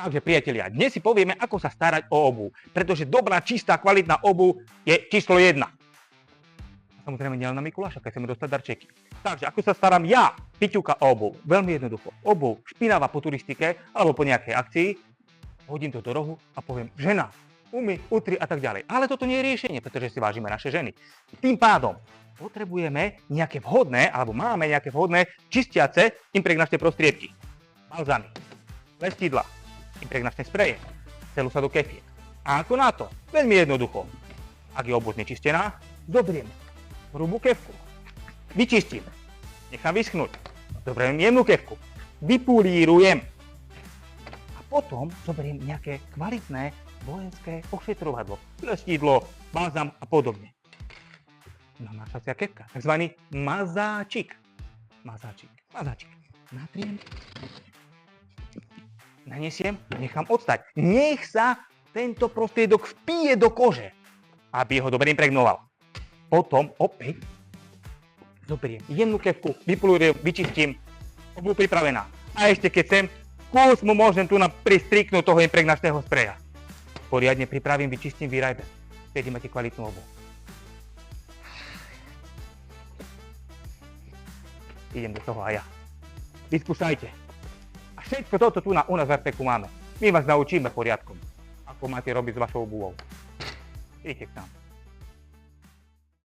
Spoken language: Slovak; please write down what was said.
Takže priatelia, dnes si povieme, ako sa starať o obuv, pretože dobrá, čistá, kvalitná obuv je číslo 1. Samozrejme nielen na Mikuláša, keď chceme dostať darčeky. Takže ako sa starám ja, Piťuka, o obuv? Veľmi jednoducho. Obuv špinavá po turistike alebo po nejakej akcii, hodím to do rohu a poviem, žena, umy, utri a tak ďalej. Ale toto nie je riešenie, pretože si vážime naše ženy. Tým pádom potrebujeme nejaké vhodné, alebo máme nejaké vhodné čistiace impregnačné prostriedky. Balzamy, lestidla, impregnačné spreje, celú sadu kefiek. A ako na to? Veľmi jednoducho. Ak je obuv nečistená, zoberiem hrubú kefku, vyčistím, nechám vyschnúť, zoberiem jemnú kefku, vypulírujem a potom zoberiem nejaké kvalitné vojenské ošetrovadlo, lestidlo, balzam a podobne. Namášacia kefka, takzvaný mazáčik. Mazáčik. Natriem, nanesiem, nechám odstať. Nech sa tento prostriedok vpije do kože, aby ho dobre impregnoval. Potom opäť zoberiem jemnú kefku, vypulujem, vyčistím, obuv pripravená. A ešte keď chcem, kus mu môžem tu pristriknúť toho impregnačného spreja. Poriadne pripravím, vyčistím, vyrajbem. Vtedy máte kvalitnú obuv. Idem do toho aj ja. Vyskúšajte. A všetko toto tu u nás v Arteku máme. My vás naučíme poriadkom, ako máte robiť s vašou obuvou. Idite k nám.